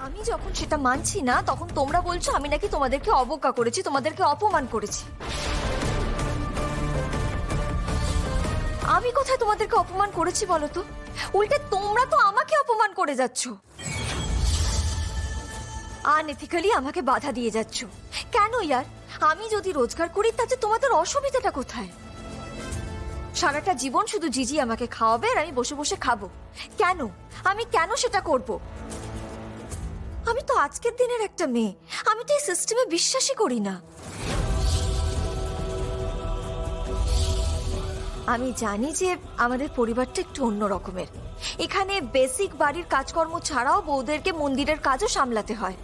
আমি যখন সেটা মানছি না তখন তোমরা বলছো আমি নাকি তোমাদেরকে অবজ্ঞা করেছি, তোমাদেরকে অপমান করেছি। আমি কোথায় তোমাদেরকে অপমান করেছি বলো তো? উল্টে তোমরা তো আমাকে অপমান করে যাচ্ছ, আনএথিক্যালি আমাকে বাধা দিয়ে যাচ্ছ। কেন ইয়ার? আমি যদি রোজগার করি তাতে তোমাদের অসুবিধাটা কোথায়? সারাটা জীবন শুধু জিজি আমাকে খাওয়াবে আর আমি বসে বসে খাবো। কেন? আমি কেন সেটা করব? আমি তো আজকের দিনের একটা মেয়ে, আমি তো এই সিস্টেমে বিশ্বাসই করি না। আমি জানি যে আমাদের পরিবারটা একটু অন্য রকমের। এখানে বেসিক বাড়ির কাজকর্ম ছাড়াও বউদেরকে মন্দিরের কাজও সামলাতে হয়।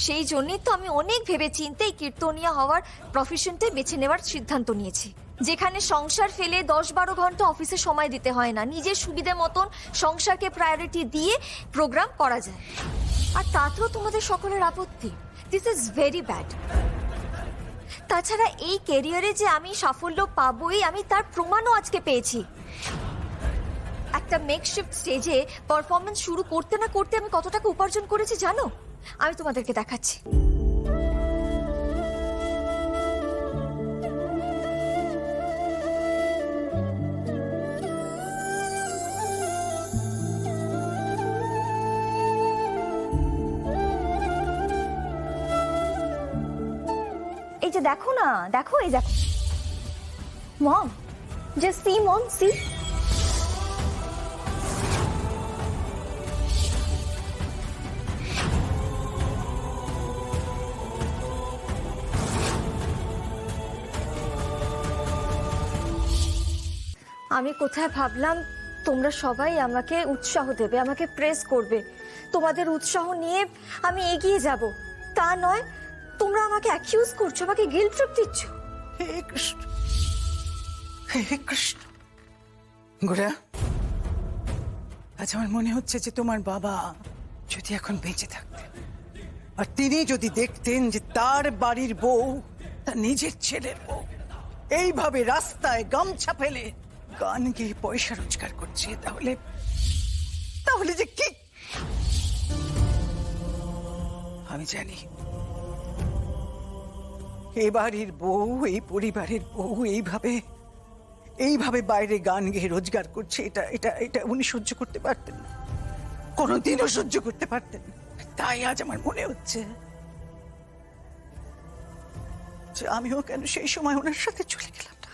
সেই জন্যই তো আমি অনেক ভেবে চিন্তে এই কীর্তনিয়া হওয়ার প্রফেশনটাই বেছে নেওয়ার সিদ্ধান্ত নিয়েছি, যেখানে সংসার ফেলে 10-12 ঘন্টা অফিসে সময় দিতে হয় না, নিজের সুবিধে মতন সংসারকে প্রায়োরিটি দিয়ে প্রোগ্রাম করা যায়। আর তাতেও তোমাদের সকলের আপত্তি। This is very bad. তাছাড়া এই ক্যারিয়ারে যে আমি সাফল্য পাবোই, আমি তার প্রমাণও আজকে পেয়েছি। একটা মেকশিফট স্টেজে পারফরমেন্স শুরু করতে না করতে আমি কত টাকা উপার্জন করেছি জানো? আমি তোমাদেরকে দেখাচ্ছি। এই যে দেখো না, দেখো, এই দেখো মম, জাস্ট সি মম, সি। আমি কোথায় ভাবলাম তোমরা সবাই আমাকে উৎসাহ দেবে, আমাকে প্রেস করবে, তোমাদের উৎসাহ নিয়ে আমি এগিয়ে যাব। তা নয়, তোমরা আমাকে অ্যাকিউজ করছো, আমাকে গিল্ট ট্রিপ দিচ্ছ। হে কৃষ্ণ, হে কৃষ্ণ। গোরা, আজ আমার মনে হচ্ছে যে তোমার বাবা যদি এখন বেঁচে থাকতেন আর তিনি যদি দেখতেন যে তার বাড়ির বউ, তার নিজের ছেলের বউ এইভাবে রাস্তায় গামছা ফেলে গান গেয়ে পয়সা রোজগার করছে, তাহলে তাহলে যে কি। আমি জানি এই বাড়ির বউ, এই পরিবারের বউ এইভাবে এইভাবে বাইরে গান গেয়ে রোজগার করছে, এটা এটা এটা উনি সহ্য করতে পারতেন না, কোনোদিনও সহ্য করতে পারতেন না। তাই আজ আমার মনে হচ্ছে যে আমিও কেন সেই সময় ওনার সাথে চলে গেলাম না।